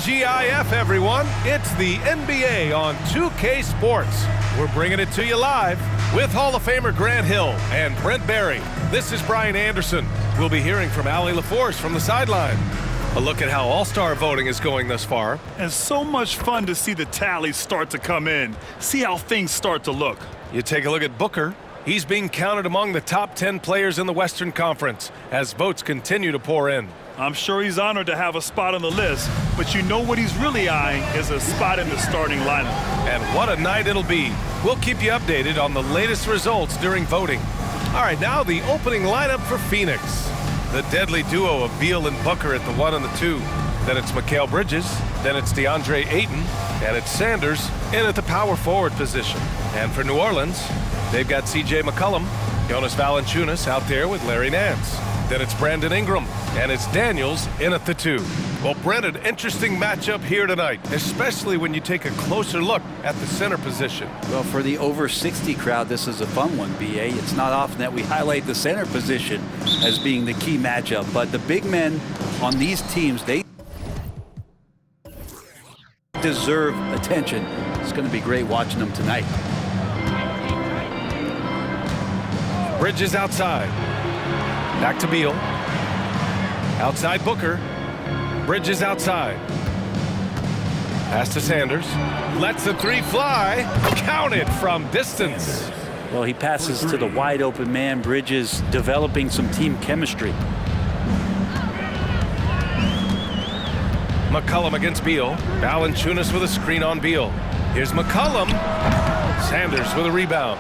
TGIF, everyone. It's the NBA on 2K Sports. We're bringing it to you live with Hall of Famer Grant Hill and Brent Barry. This is Brian Anderson. We'll be hearing from Allie LaForce from the sideline. A look at how All-Star voting is going thus far. And so much fun to see the tallies start to come in. See how things start to look. You take a look at Booker. He's being counted among the top 10 players in the Western Conference as votes continue to pour in. I'm sure he's honored to have a spot on the list, but you know what he's really eyeing is a spot in the starting lineup. And what a night it'll be. We'll keep you updated on the latest results during voting. All right, now the opening lineup for Phoenix. The deadly duo of Beal and Booker at the 1 and the 2. Then it's Mikal Bridges. Then it's DeAndre Ayton. And it's Sanders in at the power forward position. And for New Orleans, they've got C.J. McCollum, Jonas Valanciunas out there with Larry Nance. Then it's Brandon Ingram, and it's Daniels in at the 2. Well, Brent, an interesting matchup here tonight, especially when you take a closer look at the center position. Well, for the over 60 crowd, this is a fun one, B.A. It's not often that we highlight the center position as being the key matchup, but the big men on these teams, they deserve attention. It's going to be great watching them tonight. Bridges outside. Back to Beal. Outside Booker. Bridges outside. Pass to Sanders. Lets the 3 fly. Counted from distance. Well, he passes to the wide open man. Bridges developing some team chemistry. McCollum against Beal. Valanciunas with a screen on Beal. Here's McCollum. Sanders with a rebound.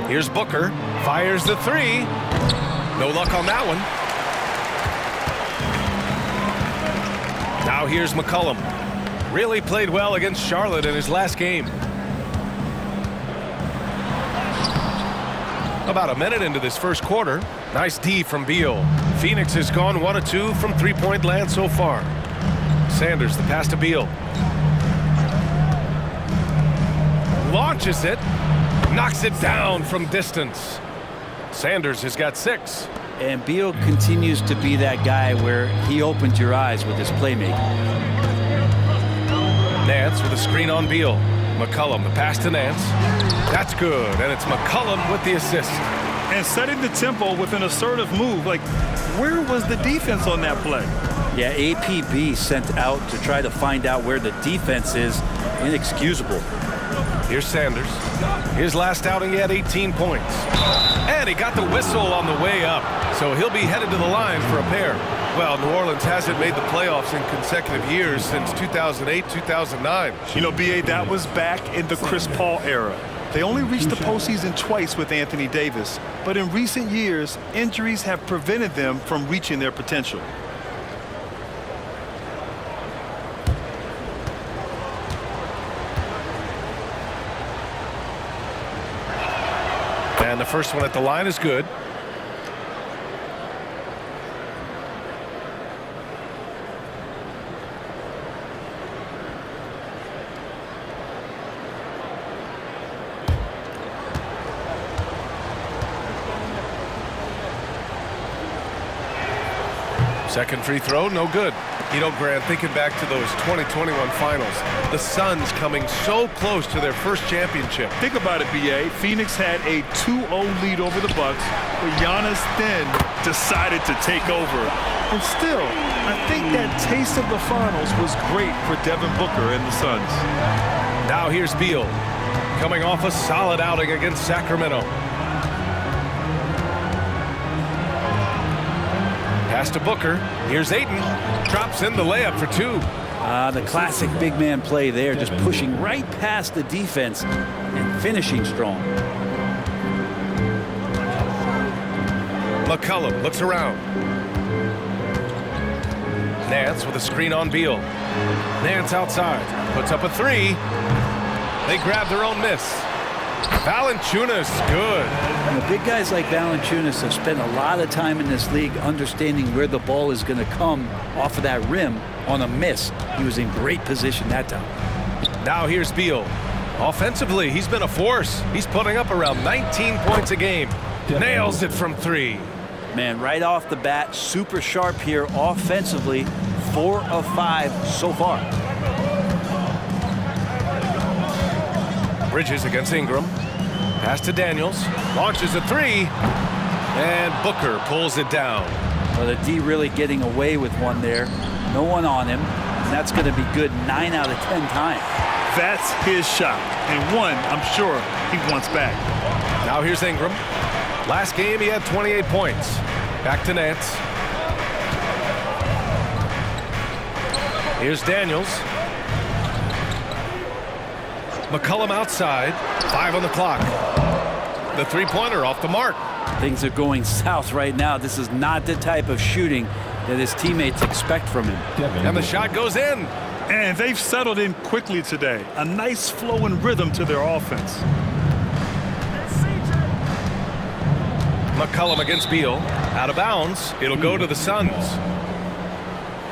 Here's Booker, fires the 3. No luck on that one. Now here's McCollum. Really played well against Charlotte in his last game. About a minute into this first quarter. Nice D from Beal. Phoenix has gone 1 of 2 from three-point land so far. Sanders, the pass to Beal. Launches it. Knocks it down from distance. Sanders has got 6. And Beal continues to be that guy where he opens your eyes with his playmaking. Nance with a screen on Beal. McCollum, the pass to Nance. That's good, and it's McCollum with the assist. And setting the tempo with an assertive move. Like, where was the defense on that play? Yeah, APB sent out to try to find out where the defense is. Inexcusable. Here's Sanders. His last outing, he had 18 points. And he got the whistle on the way up, so he'll be headed to the line for a pair. Well, New Orleans hasn't made the playoffs in consecutive years since 2008, 2009. You know, B.A., that was back in the Chris Paul era. They only reached the postseason twice with Anthony Davis, but in recent years, injuries have prevented them from reaching their potential. And the first one at the line is good. Second free throw, no good. You know, Grant, thinking back to those 2021 finals, the Suns coming so close to their first championship. Think about it, B.A. Phoenix had a 2-0 lead over the Bucks, but Giannis then decided to take over. And still, I think that taste of the finals was great for Devin Booker and the Suns. Now here's Beal, coming off a solid outing against Sacramento. Pass to Booker. Here's Ayton. Drops in the layup for 2. The classic big man play there, just pushing right past the defense and finishing strong. McCollum looks around. Nance with a screen on Beal. Nance outside. Puts up a 3. They grab their own miss. Valanciunas, good. And the big guys like Valanciunas have spent a lot of time in this league understanding where the ball is going to come off of that rim on a miss. He was in great position that time. Now here's Beal. Offensively, he's been a force. He's putting up around 19 points a game. Nails it from 3. Man, right off the bat, super sharp here offensively. 4 of 5 so far. Bridges against Ingram. Pass to Daniels. Launches a three. And Booker pulls it down. Well, the D really getting away with one there. No one on him. And that's going to be good 9 out of 10 times. That's his shot. And one, I'm sure, he wants back. Now here's Ingram. Last game, he had 28 points. Back to Nance. Here's Daniels. McCollum outside. 5 on the clock. The three-pointer off the mark. Things are going south right now. This is not the type of shooting that his teammates expect from him. And the shot goes in. And they've settled in quickly today. A nice flow and rhythm to their offense. McCollum against Beal. Out of bounds. It'll go to the Suns.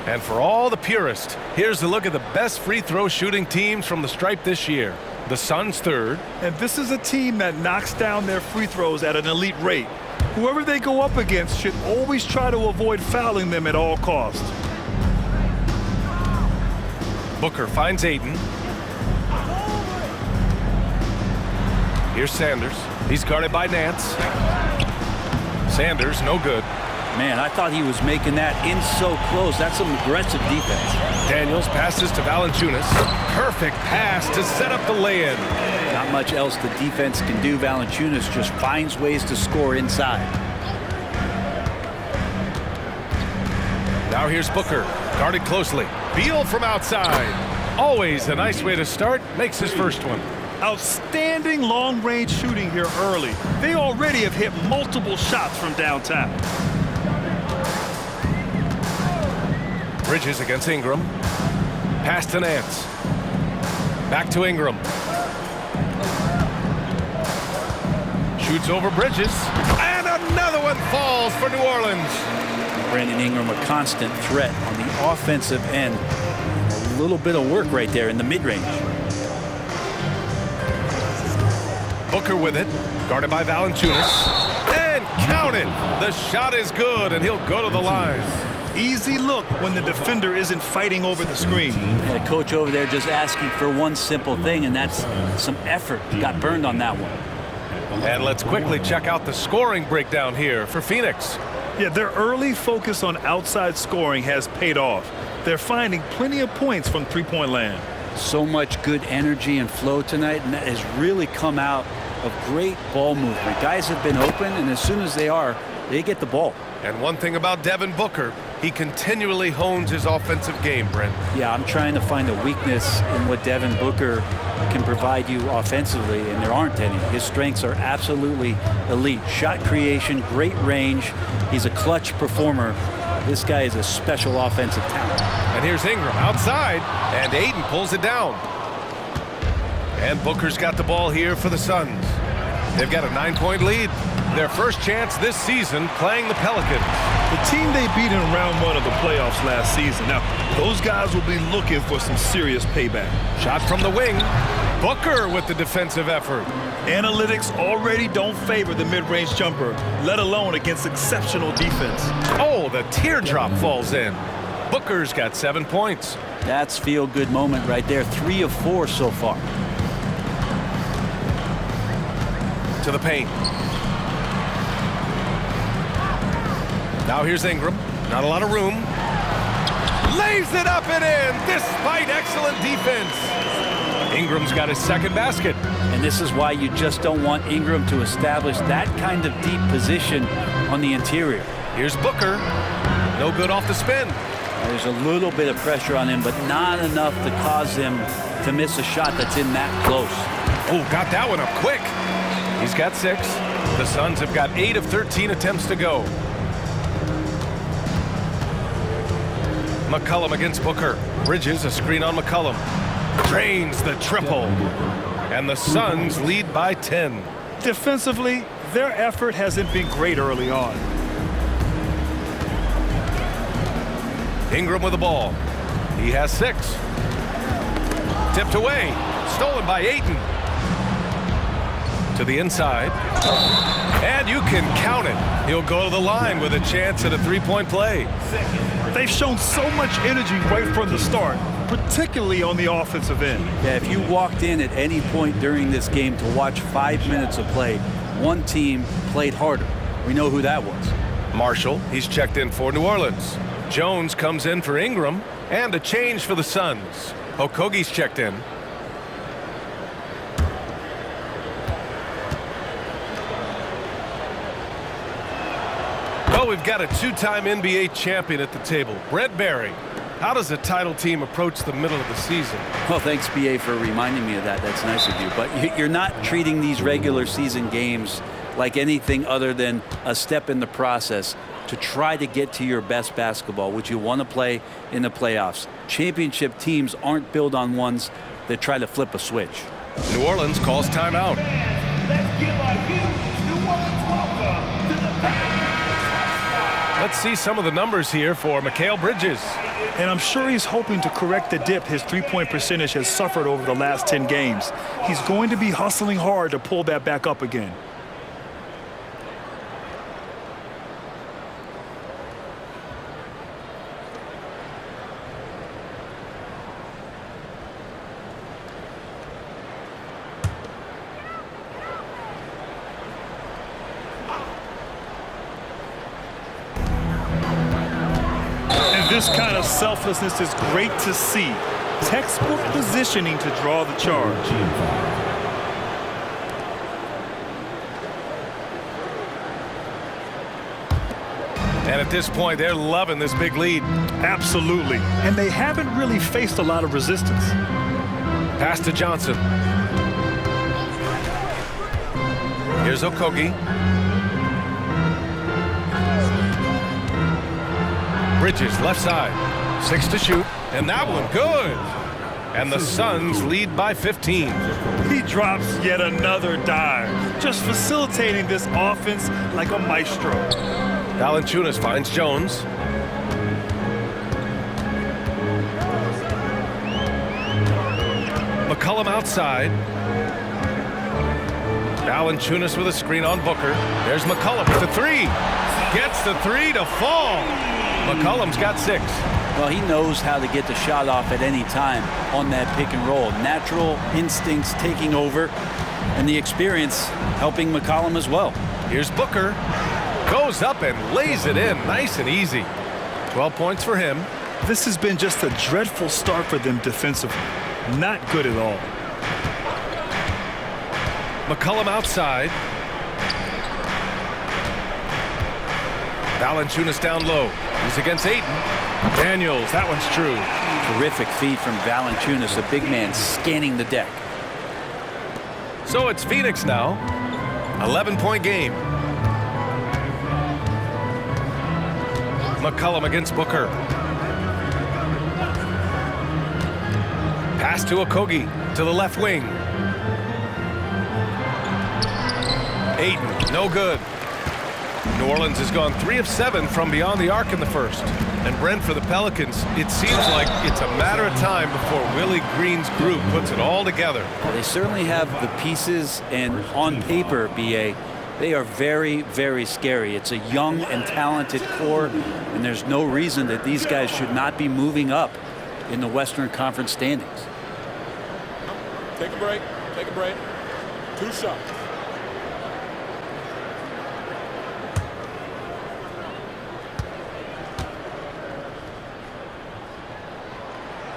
And for all the purists, here's a look at the best free throw shooting teams from the stripe this year. The Suns third. And this is a team that knocks down their free throws at an elite rate. Whoever they go up against should always try to avoid fouling them at all costs. Booker finds Ayton. Here's Sanders. He's guarded by Nance. Sanders, no good. Man, I thought he was making that in so close. That's some aggressive defense. Daniels passes to Valanciunas. Perfect pass to set up the lay-in. Not much else the defense can do. Valanciunas just finds ways to score inside. Now here's Booker, guarded closely. Beal from outside. Always a nice way to start. Makes his first one. Outstanding long-range shooting here early. They already have hit multiple shots from downtown. Bridges against Ingram. Pass to Nance. Back to Ingram. Shoots over Bridges. And another one falls for New Orleans. Brandon Ingram, a constant threat on the offensive end. A little bit of work right there in the mid-range. Booker with it. Guarded by Valanciunas. And counted. The shot is good, and he'll go to the line. Easy look when the defender isn't fighting over the screen. And the coach over there just asking for one simple thing, and that's some effort. Got burned on that one. And let's quickly check out the scoring breakdown here for Phoenix. Yeah, their early focus on outside scoring has paid off. They're finding plenty of points from three-point land. So much good energy and flow tonight, and that has really come out of great ball movement. Guys have been open, and as soon as they are, they get the ball. And one thing about Devin Booker, he continually hones his offensive game, Brent. Yeah, I'm trying to find a weakness in what Devin Booker can provide you offensively, and there aren't any. His strengths are absolutely elite. Shot creation, great range. He's a clutch performer. This guy is a special offensive talent. And here's Ingram outside, and Ayton pulls it down. And Booker's got the ball here for the Suns. They've got a 9-point lead. Their first chance this season playing the Pelicans. The team they beat in round 1 of the playoffs last season. Now, those guys will be looking for some serious payback. Shot from the wing. Booker with the defensive effort. Analytics already don't favor the mid-range jumper, let alone against exceptional defense. Oh, the teardrop falls in. Booker's got 7 points. That's feel-good moment right there. 3 of 4 so far. To the paint. Now here's Ingram. Not a lot of room. Lays it up and in despite excellent defense. Ingram's got his second basket. And this is why you just don't want Ingram to establish that kind of deep position on the interior. Here's Booker. No good off the spin. There's a little bit of pressure on him, but not enough to cause him to miss a shot that's in that close. Oh, got that one up quick. He's got 6. The Suns have got 8 of 13 attempts to go. McCollum against Booker. Bridges, a screen on McCollum. Drains the triple. And the Suns lead by 10. Defensively, their effort hasn't been great early on. Ingram with the ball. He has 6. Tipped away. Stolen by Ayton. To the inside. And you can count it. He'll go to the line with a chance at a three-point play. They've shown so much energy right from the start, particularly on the offensive end. Yeah, if you walked in at any point during this game to watch 5 minutes of play, one team played harder. We know who that was. Marshall, he's checked in for New Orleans. Jones comes in for Ingram, and a change for the Suns. Okogie's checked in. Well, we've got a two-time NBA champion at the table, Brent Barry. How does a title team approach the middle of the season? Well, thanks, BA, for reminding me of that. That's nice of you. But you're not treating these regular season games like anything other than a step in the process to try to get to your best basketball, which you want to play in the playoffs. Championship teams aren't built on ones that try to flip a switch. New Orleans calls timeout. Let's give a huge New Orleans welcome to the Let's see some of the numbers here for Mikal Bridges. And I'm sure he's hoping to correct the dip his three-point percentage has suffered over the last 10 games. He's going to be hustling hard to pull that back up again. This kind of selflessness is great to see. Textbook positioning to draw the charge. And at this point, they're loving this big lead. Absolutely. And they haven't really faced a lot of resistance. Pass to Johnson. Here's Okogie. Bridges, left side. 6 to shoot. And that one, good. And the Suns lead by 15. He drops yet another dive, just facilitating this offense like a maestro. Valanciunas finds Jones. McCollum outside. Valanciunas with a screen on Booker. There's McCollum with the three. Gets the three to fall. McCollum's got 6. Well, he knows how to get the shot off at any time on that pick and roll. Natural instincts taking over, and the experience helping McCollum as well. Here's Booker. Goes up and lays it in. Nice and easy. 12 points for him. This has been just a dreadful start for them defensively. Not good at all. McCollum outside. Valanciunas down low. He's against Ayton. Daniels, that one's true. Terrific feed from Valanciunas, the big man scanning the deck. So it's Phoenix now. 11-point game. McCollum against Booker. Pass to Okogie to the left wing. Ayton, no good. New Orleans has gone 3 of 7 from beyond the arc in the first. And Brent, for the Pelicans, it seems like it's a matter of time before Willie Green's group puts it all together. Well, they certainly have the pieces, and on paper, BA, they are very, very scary. It's a young and talented core, and there's no reason that these guys should not be moving up in the Western Conference standings. Take a break. Take a break. 2 shots.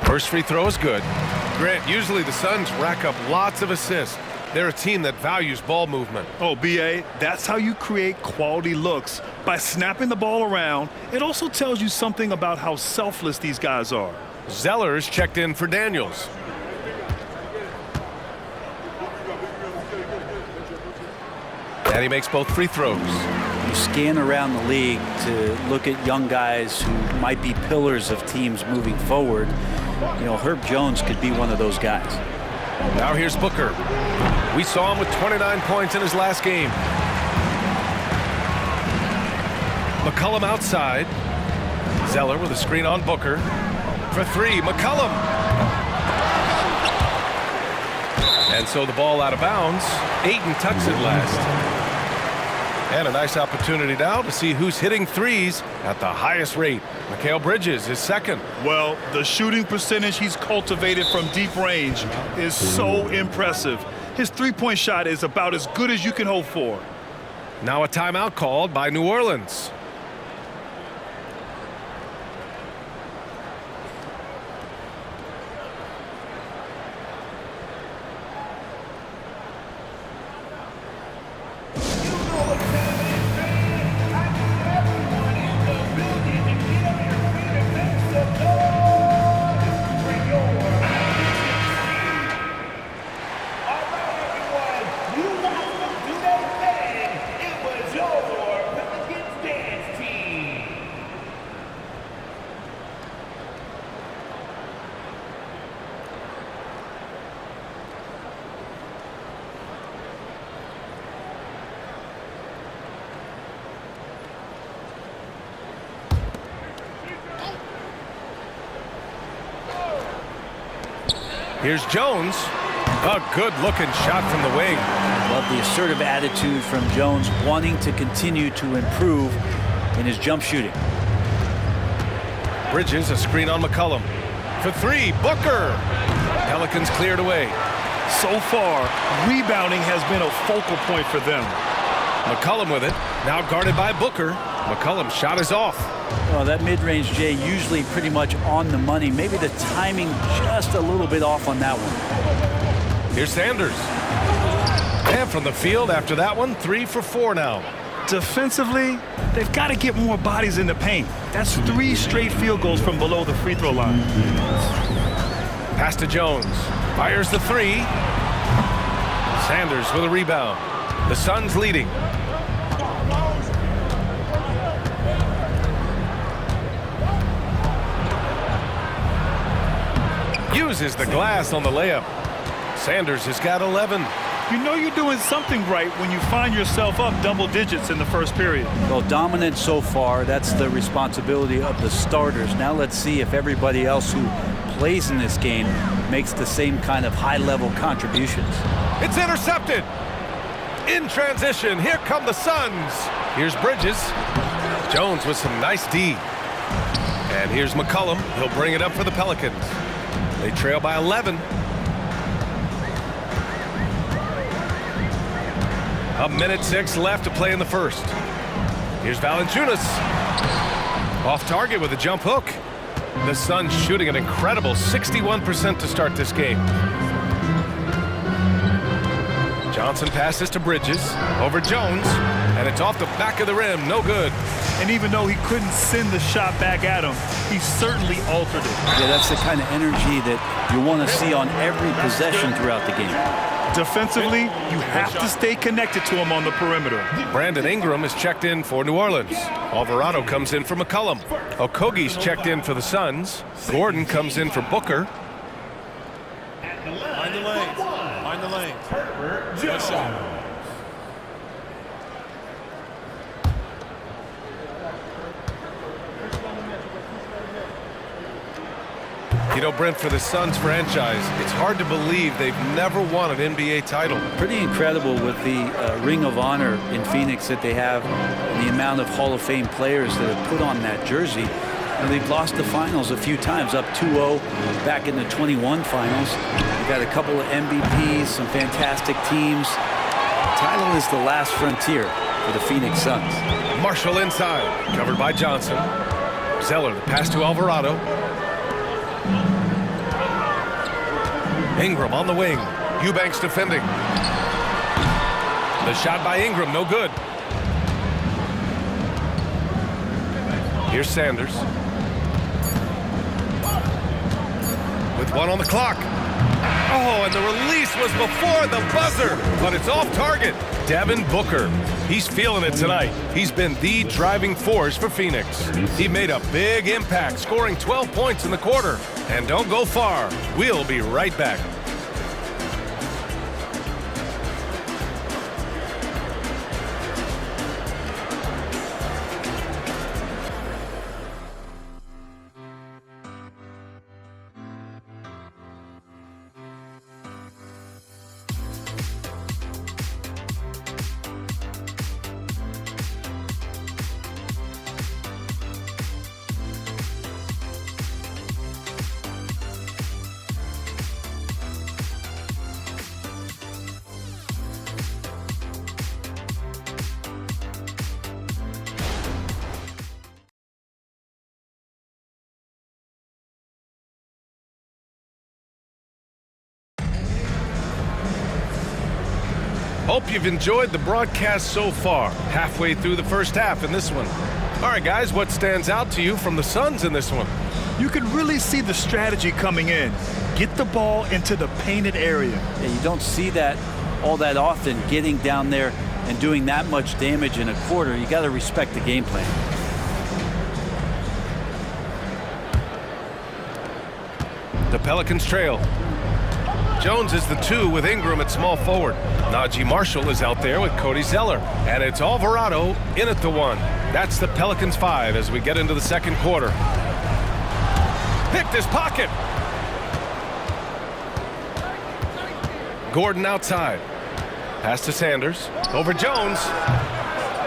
First free throw is good. Grant, usually the Suns rack up lots of assists. They're a team that values ball movement. Oh, BA, that's how you create quality looks, by snapping the ball around. It also tells you something about how selfless these guys are. Zeller's checked in for Daniels. And he makes both free throws. You scan around the league to look at young guys who might be pillars of teams moving forward. You know, Herb Jones could be one of those guys. Now here's Booker. We saw him with 29 points in his last game. McCollum outside. Zeller with a screen on Booker. For 3, McCollum. And so the ball out of bounds. Ayton tucks it last. And a nice opportunity now to see who's hitting threes at the highest rate. Mikal Bridges is second. Well, the shooting percentage he's cultivated from deep range is so impressive. His three-point shot is about as good as you can hope for. Now a timeout called by New Orleans. Here's Jones. A good-looking shot from the wing. Love the assertive attitude from Jones, wanting to continue to improve in his jump shooting. Bridges, a screen on McCollum. For three, Booker. Pelicans cleared away. So far, rebounding has been a focal point for them. McCollum with it. Now guarded by Booker. McCollum's shot is off. Well, that mid-range, Jay, usually pretty much on the money. Maybe the timing just a little bit off on that one. Here's Sanders. And from the field after that one, 3 for 4 now. Defensively, they've got to get more bodies in the paint. That's 3 straight field goals from below the free throw line. Pass to Jones. Fires the 3. Sanders with a rebound. The Suns leading. Uses the glass on the layup. Sanders has got 11. You know you're doing something right when you find yourself up double digits in the first period. Well, dominant so far. That's the responsibility of the starters. Now let's see if everybody else who plays in this game makes the same kind of high-level contributions. It's intercepted. In transition, here come the Suns. Here's Bridges. Jones with some nice D. And here's McCollum. He'll bring it up for the Pelicans. They trail by 11. A minute 6 left to play in the first. Here's Valanciunas. Off target with a jump hook. The Suns shooting an incredible 61% to start this game. Johnson passes to Bridges. Over Jones. And it's off the back of the rim. No good. And even though he couldn't send the shot back at him, he certainly altered it. Yeah, that's the kind of energy that you want to see on every possession throughout the game. Defensively, you have to stay connected to him on the perimeter. Brandon Ingram is checked in for New Orleans. Alvarado comes in for McCollum. Okogie's checked in for the Suns. Gordon comes in for Booker. Find the lane. Find the lane. Good shot. You know, Brent, for the Suns franchise, it's hard to believe they've never won an NBA title. Pretty incredible with the Ring of Honor in Phoenix that they have and the amount of Hall of Fame players that have put on that jersey. And they've lost the finals a few times, up 2-0 back in the 21 finals. They've got a couple of MVPs, some fantastic teams. The title is the last frontier for the Phoenix Suns. Marshall inside, covered by Johnson. Zeller, the pass to Alvarado. Ingram on the wing. Eubanks defending. The shot by Ingram, no good. Here's Sanders. With 1 on the clock. Oh, and the release was before the buzzer, but it's off target. Devin Booker. He's feeling it tonight. He's been the driving force for Phoenix. He made a big impact, scoring 12 points in the quarter. And don't go far. We'll be right back. Hope you've enjoyed the broadcast so far. Halfway through the first half in this one. All right, guys, what stands out to you from the Suns in this one? You can really see the strategy coming in. Get the ball into the painted area. Yeah, you don't see that all that often, getting down there and doing that much damage in a quarter. You got to respect the game plan. The Pelicans trail. Jones is the 2 with Ingram at small forward. Najee Marshall is out there with Cody Zeller. And it's Alvarado in at the 1. That's the Pelicans 5 as we get into the second quarter. Picked his pocket. Gordon outside. Pass to Sanders. Over Jones.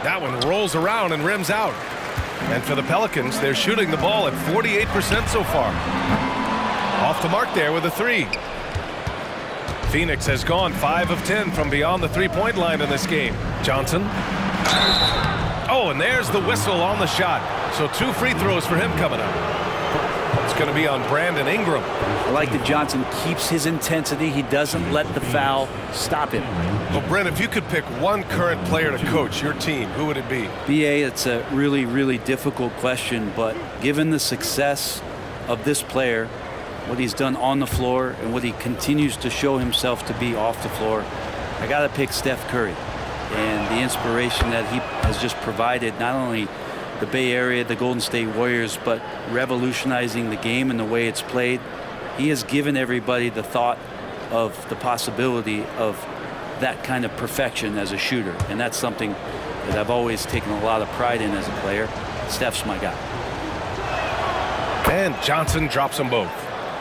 That one rolls around and rims out. And for the Pelicans, they're shooting the ball at 48% so far. Off the mark there with a 3. Phoenix has gone 5 of 10 from beyond the three-point line in this game. Johnson. Oh, and there's the whistle on the shot. So 2 free throws for him coming up. It's going to be on Brandon Ingram. I like that Johnson keeps his intensity. He doesn't let the foul stop him. Well, Brent, if you could pick one current player to coach your team, who would it be? BA, it's a really, really difficult question, but given the success of this player, what he's done on the floor and what he continues to show himself to be off the floor, I got to pick Steph Curry. And the inspiration that he has just provided, not only the Bay Area, the Golden State Warriors, but revolutionizing the game and the way it's played. He has given everybody the thought of the possibility of that kind of perfection as a shooter. And that's something that I've always taken a lot of pride in as a player. Steph's my guy. And Johnson drops them both.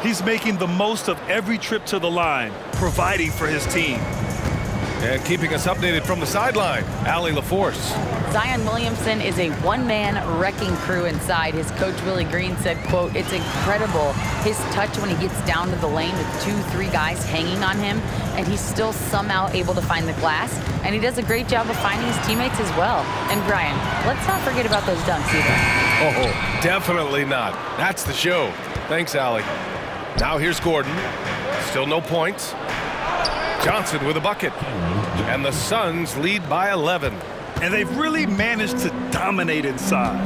He's making the most of every trip to the line, providing for his team. And keeping us updated from the sideline, Allie LaForce. Zion Williamson is a one-man wrecking crew inside. His coach, Willie Green, said, quote, "It's incredible his touch when he gets down to the lane with 2-3 guys hanging on him, and he's still somehow able to find the glass. And he does a great job of finding his teammates as well." And Brian, let's not forget about those dunks either. Oh, definitely not. That's the show. Thanks, Allie. Now here's Gordon. Still no points. Johnson with a bucket. And the Suns lead by 11. And they've really managed to dominate inside.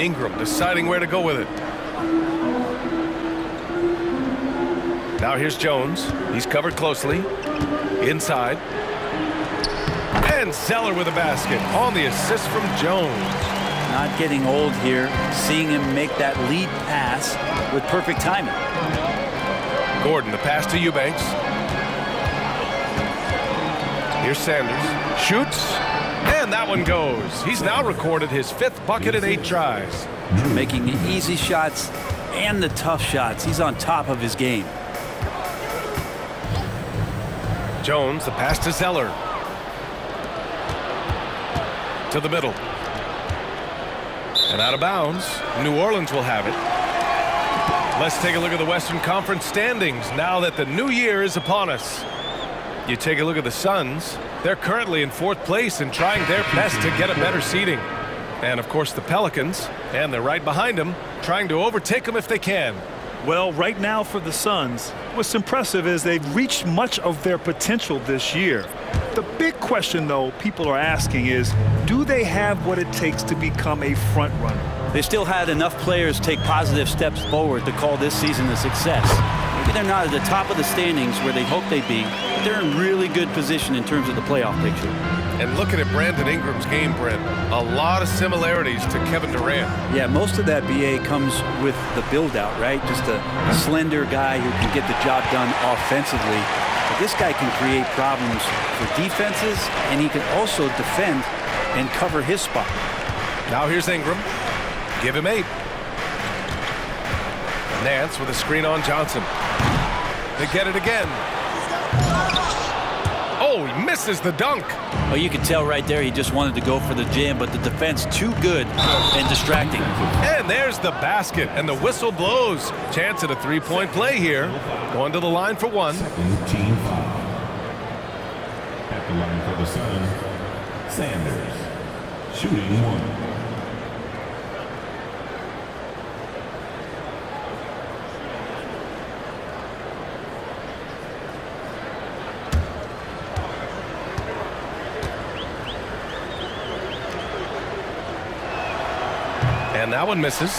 Ingram deciding where to go with it. Now here's Jones. He's covered closely. Inside. And Zeller with a basket on the assist from Jones. Not getting old here, seeing him make that lead pass with perfect timing. Gordon, the pass to Eubanks. Here's Sanders. Shoots. And that one goes. He's now recorded his 5th bucket in 8 tries. Making the easy shots and the tough shots. He's on top of his game. Jones, the pass to Zeller. To the middle. And out of bounds. New Orleans will have it. Let's take a look at the Western Conference standings now that the new year is upon us. You take a look at the Suns. They're currently in 4th place and trying their best to get a better seeding. And, of course, the Pelicans, and they're right behind them, trying to overtake them if they can. Well, right now for the Suns, what's impressive is they've reached much of their potential this year. The big question, though, people are asking is, do they have what it takes to become a front runner? They still had enough players take positive steps forward to call this season a success. Maybe they're not at the top of the standings where they hope they'd be, but they're in really good position in terms of the playoff picture. And looking at Brandon Ingram's game, Brent, a lot of similarities to Kevin Durant. Yeah, most of that BA comes with the build-out, right? Just a slender guy who can get the job done offensively. But this guy can create problems for defenses, and he can also defend and cover his spot. Now here's Ingram. Give him 8. Nance with a screen on Johnson. They get it again. Oh, he misses the dunk. Oh, you could tell right there he just wanted to go for the jam, but the defense too good and distracting. And there's the basket, and the whistle blows. Chance at a 3-point play here. Going to the line for 1. Team foul. At the line for the Suns, Sanders. Shooting 1. And that one misses.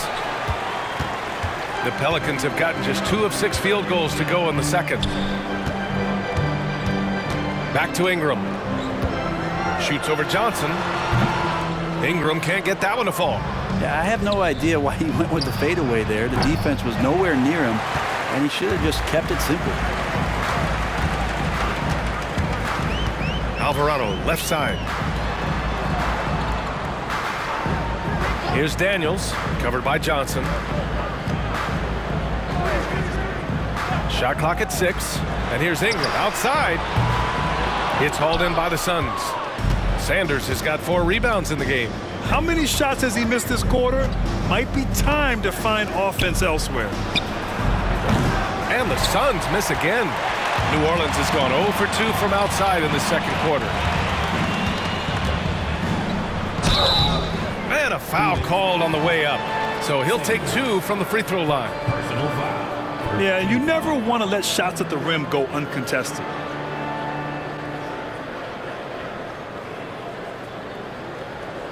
The Pelicans have gotten just 2 of 6 field goals to go in the second. Back to Ingram. Shoots over Johnson. Ingram can't get that one to fall. Yeah, I have no idea why he went with the fadeaway there. The defense was nowhere near him, and he should have just kept it simple. Alvarado, left side. Here's Daniels, covered by Johnson. Shot clock at 6, and here's Ingram outside. It's hauled in by the Suns. Sanders has got 4 rebounds in the game. How many shots has he missed this quarter? Might be time to find offense elsewhere. And the Suns miss again. New Orleans has gone 0 for 2 from outside in the second quarter. And a foul called on the way up. So he'll take 2 from the free throw line. Personal foul. Yeah, you never want to let shots at the rim go uncontested.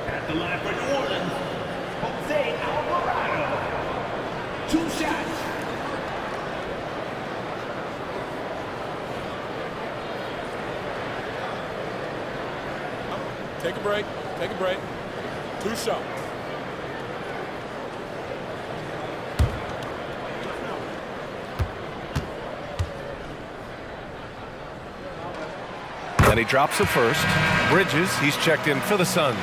At the line for New Orleans, Jose Alvarado. 2 shots. Take a break. Take a break. 2 shots. And he drops the first. Bridges, he's checked in for the Suns.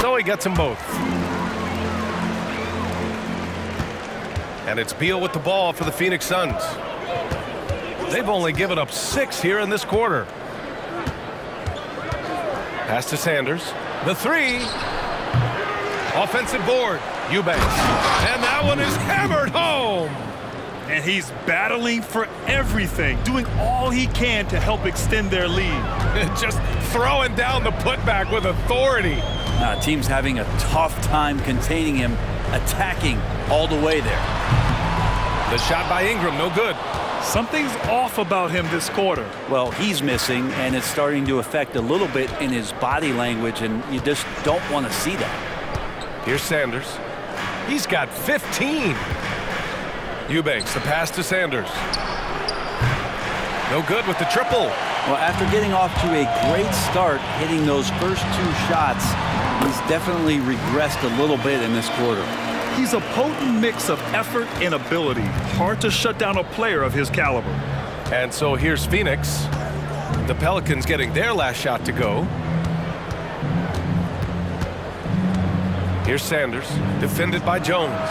So he gets them both. And it's Beal with the ball for the Phoenix Suns. They've only given up 6 here in this quarter. Pass to Sanders. The 3. Offensive board. Eubanks. And that one is hammered home. And he's battling for everything, doing all he can to help extend their lead. Just throwing down the putback with authority. Team's having a tough time containing him, attacking all the way there. The shot by Ingram, no good. Something's off about him this quarter. Well, he's missing, and it's starting to affect a little bit in his body language, and you just don't want to see that. Here's Sanders. He's got 15. Eubanks, the pass to Sanders. No good with the triple. Well, after getting off to a great start, hitting those first 2 shots, he's definitely regressed a little bit in this quarter. He's a potent mix of effort and ability. Hard to shut down a player of his caliber. And so here's Phoenix. The Pelicans getting their last shot to go. Here's Sanders, defended by Jones.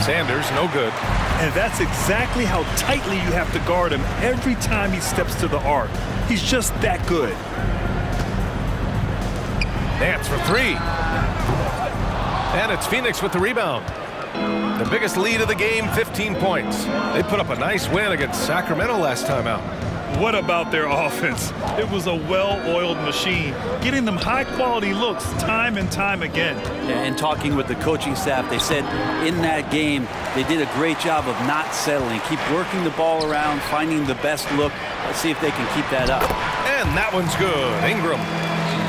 Sanders, no good. And that's exactly how tightly you have to guard him every time he steps to the arc. He's just that good. Nance for 3. And it's Phoenix with the rebound. The biggest lead of the game, 15 points. They put up a nice win against Sacramento last time out. What about their offense? It was a well-oiled machine, getting them high-quality looks time and time again. And talking with the coaching staff, they said in that game they did a great job of not settling. Keep working the ball around, finding the best look. Let's see if they can keep that up. And that one's good. Ingram.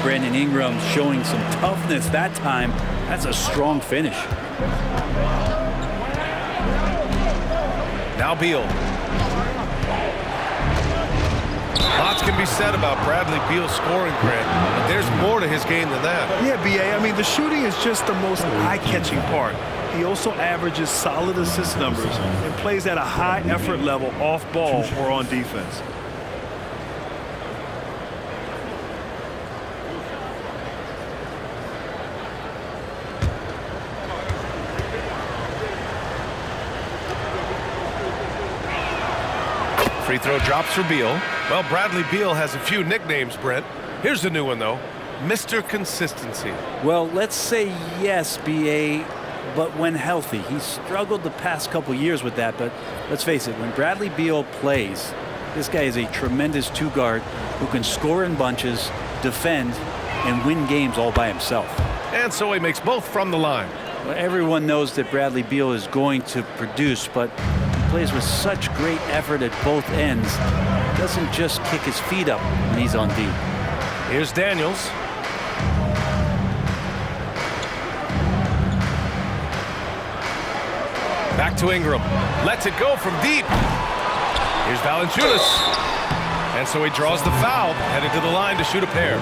Brandon Ingram showing some toughness that time. That's a strong finish. Now Beal. Lots can be said about Bradley Beal's scoring, Grant, but there's more to his game than that. Yeah, B.A., I mean, the shooting is just the most eye-catching part. He also averages solid assist numbers and plays at a high effort level off ball or on defense. Free throw drops for Beal. Well, Bradley Beal has a few nicknames, Brent. Here's the new one, though. Mr. Consistency. Well, let's say yes, B.A., but when healthy. He's struggled the past couple years with that, but let's face it, when Bradley Beal plays, this guy is a tremendous 2-guard who can score in bunches, defend, and win games all by himself. And so he makes both from the line. Well, everyone knows that Bradley Beal is going to produce, but he plays with such great effort at both ends. Doesn't just kick his feet up when he's on D. Here's Daniels. Back to Ingram. Lets it go from deep. Here's Valanciunas. And so he draws the foul, headed to the line to shoot a pair.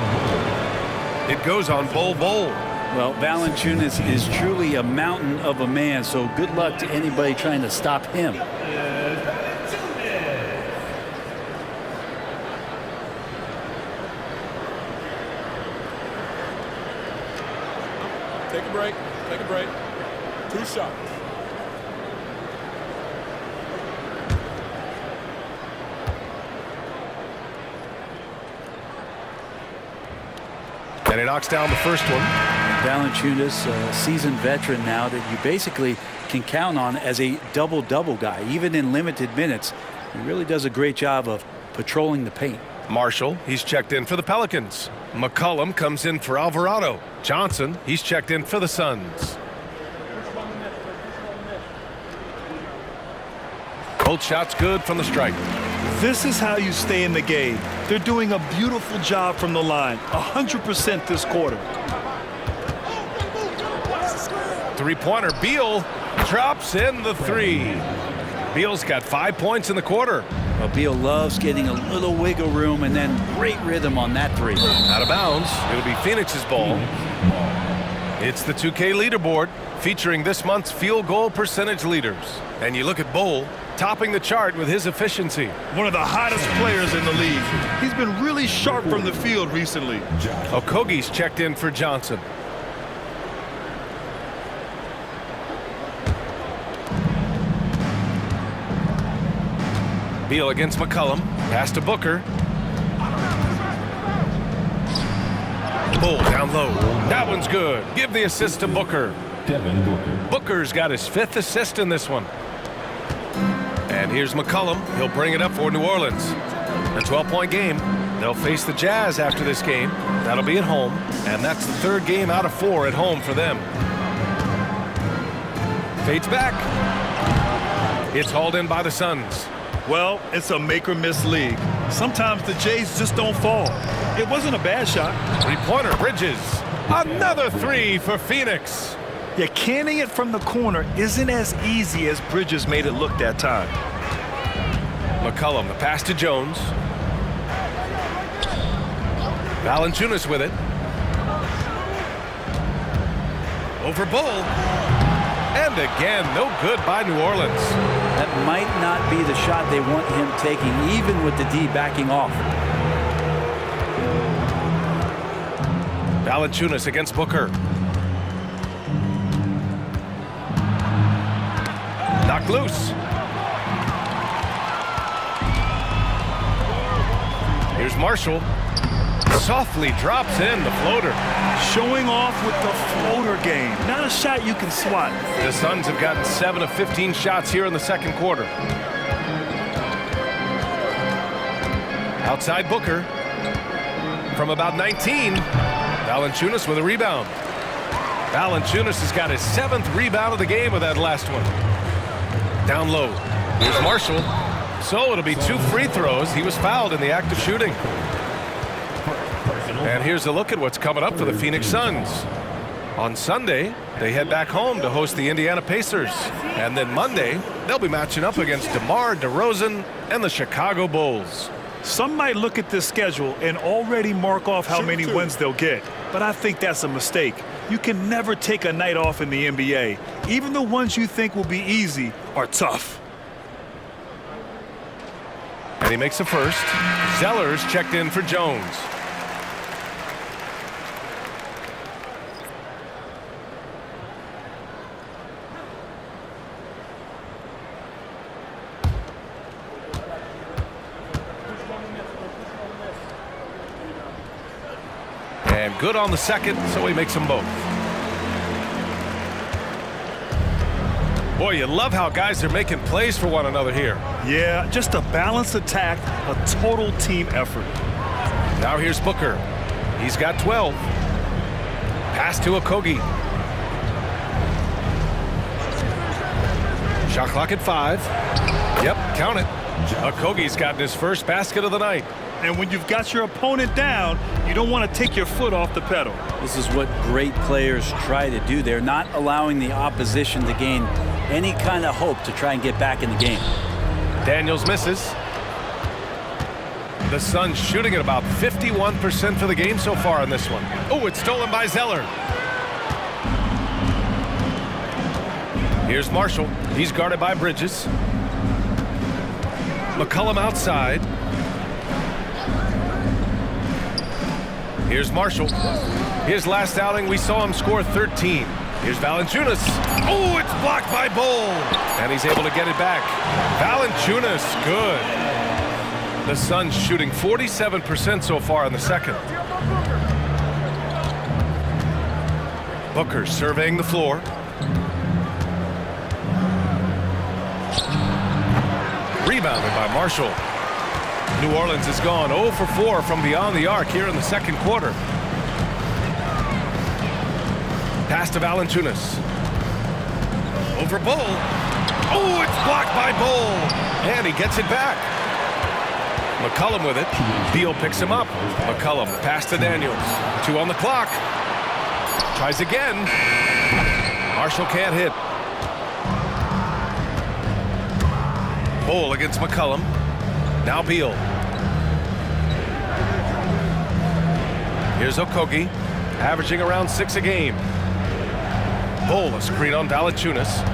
It goes on Bol. Well, Valanciunas is truly a mountain of a man, so good luck to anybody trying to stop him. Take a break. Take a break. 2 shots. And he knocks down the first one. Valanciunas, a seasoned veteran now that you basically can count on as a double-double guy, even in limited minutes. He really does a great job of patrolling the paint. Marshall, he's checked in for the Pelicans. McCollum comes in for Alvarado. Johnson, he's checked in for the Suns. Both shots good from the stripe. This is how you stay in the game. They're doing a beautiful job from the line. 100% this quarter. Three-pointer. Beal drops in the three. Beal's got 5 points in the quarter. Well, Beal loves getting a little wiggle room and then great rhythm on that three. Out of bounds. It'll be Phoenix's ball. It's the 2K leaderboard featuring this month's field goal percentage leaders. And you look at Bol, topping the chart with his efficiency. One of the hottest players in the league. He's been really sharp from the field recently. Okogie's checked in for Johnson. Beal against McCollum. Pass to Booker. Bol down low. That one's good. Give the assist to Booker. Devin Booker. Booker's got his 5th assist in this one. And here's McCollum. He'll bring it up for New Orleans. A 12-point game. They'll face the Jazz after this game. That'll be at home. And that's the 3rd game out of 4 at home for them. Fades back. It's hauled in by the Suns. Well, it's a make-or-miss league. Sometimes the Jays just don't fall. It wasn't a bad shot. Three-pointer. Bridges. Another 3 for Phoenix. Yeah, canning it from the corner isn't as easy as Bridges made it look that time. McCollum, the pass to Jones. Valanciunas with it. Over Bol. And again, no good by New Orleans. That might not be the shot they want him taking, even with the D backing off. Valanciunas against Booker. Knocked loose. Here's Marshall. Softly drops in the floater. Showing off with the floater game. Not a shot you can swat. The Suns have gotten 7 of 15 shots here in the second quarter. Outside Booker. From about 19. Valanciunas with a rebound. Valanciunas has got his 7th rebound of the game with that last one. Down low. Here's Marshall. So it'll be 2 free throws. He was fouled in the act of shooting. And here's a look at what's coming up for the Phoenix Suns. On Sunday, they head back home to host the Indiana Pacers. And then Monday, they'll be matching up against DeMar DeRozan and the Chicago Bulls. Some might look at this schedule and already mark off how many wins they'll get. But I think that's a mistake. You can never take a night off in the NBA. Even the ones you think will be easy are tough. And he makes a first. Zeller's checked in for Jones. And good on the second, so he makes them both. Boy, you love how guys are making plays for one another here. Yeah, just a balanced attack, a total team effort. Now here's Booker. He's got 12. Pass to Okogie. Shot clock at 5. Yep, count it. Okogie's gotten his first basket of the night. And when you've got your opponent down, you don't want to take your foot off the pedal. This is what great players try to do. They're not allowing the opposition to gain any kind of hope to try and get back in the game. Daniels misses. The Suns shooting at about 51% for the game so far in this one. Oh, it's stolen by Zeller. Here's Marshall. He's guarded by Bridges. McCollum outside. Here's Marshall. His last outing, we saw him score 13. Here's Valanciunas. Oh, it's blocked by Bull. And he's able to get it back. Valanciunas, good. The Suns shooting 47% so far in the second. Booker surveying the floor. Rebounded by Marshall. New Orleans has gone 0 for 4 from beyond the arc here in the second quarter. Pass to Valanciunas. Over Bull. Oh, it's blocked by Bull. And he gets it back. McCollum with it. Beal picks him up. McCollum, pass to Daniels. 2 on the clock. Tries again. Marshall can't hit. Bull against McCollum. Now Beal. Here's Okogie, averaging around 6 a game. Bull, a screen on Valanciunas.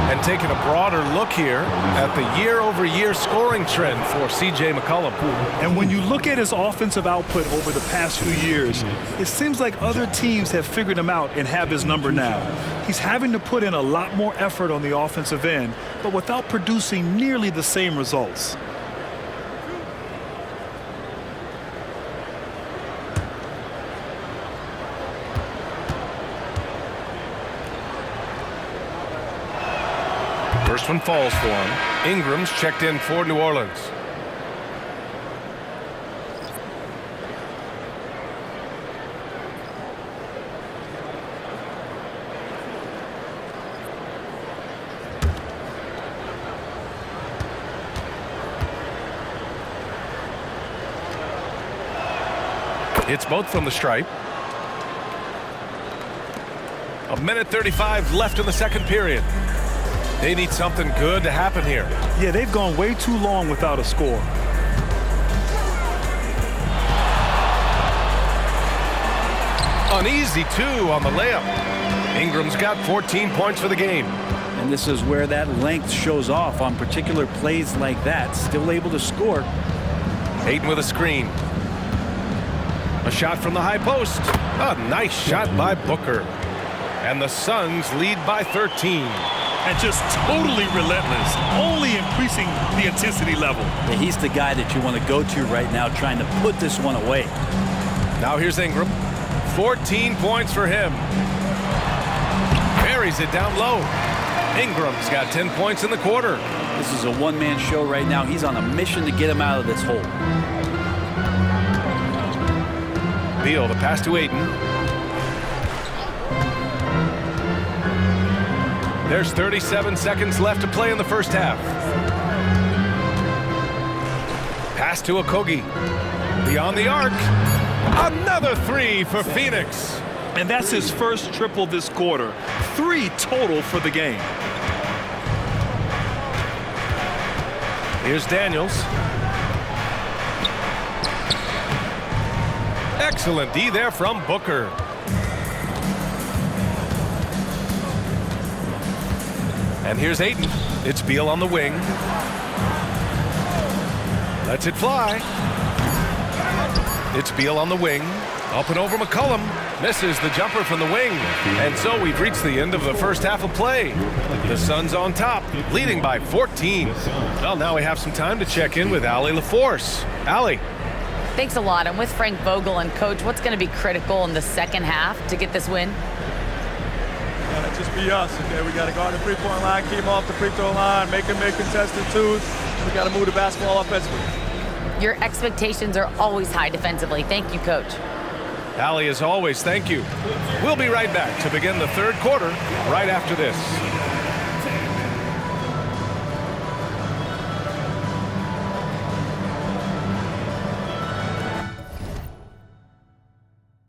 And taking a broader look here at the year-over-year scoring trend for C.J. McCollum. And when you look at his offensive output over the past few years, it seems like other teams have figured him out and have his number now. He's having to put in a lot more effort on the offensive end, but without producing nearly the same results. First one falls for him. Ingram's checked in for New Orleans. It's both from the stripe. 1:35 left in the second period. They need something good to happen here. Yeah, they've gone way too long without a score. An easy 2 on the layup. Ingram's got 14 points for the game. And this is where that length shows off on particular plays like that. Still able to score. Ayton with a screen. A shot from the high post. A nice shot by Booker. And the Suns lead by 13. And just totally relentless, only increasing the intensity level. Yeah, he's the guy that you want to go to right now, trying to put this one away. Now here's Ingram. 14 points for him. Buries it down low. Ingram's got 10 points in the quarter. This is a one-man show right now. He's on a mission to get him out of this hole. Beal, the pass to Ayton. There's 37 seconds left to play in the first half. Pass to Okogie. Beyond the arc. Another 3 for Phoenix. And that's his first triple this quarter. 3 total for the game. Here's Daniels. Excellent D there from Booker. And here's Ayton. It's Beal on the wing. Lets it fly. It's Beal on the wing. Up and over McCollum. Misses the jumper from the wing. And so we've reached the end of the first half of play. The Suns on top, leading by 14. Well, now we have some time to check in with Allie LaForce. Allie. Thanks a lot. I'm with Frank Vogel. And, Coach, what's going to be critical in the second half to get this win? Gotta just be us, okay? We gotta guard the three-point line, keep them off the free throw line, make them make contested twos. We gotta move the basketball offensively. Your expectations are always high defensively. Thank you, Coach. Allie, as always, thank you. We'll be right back to begin the third quarter right after this.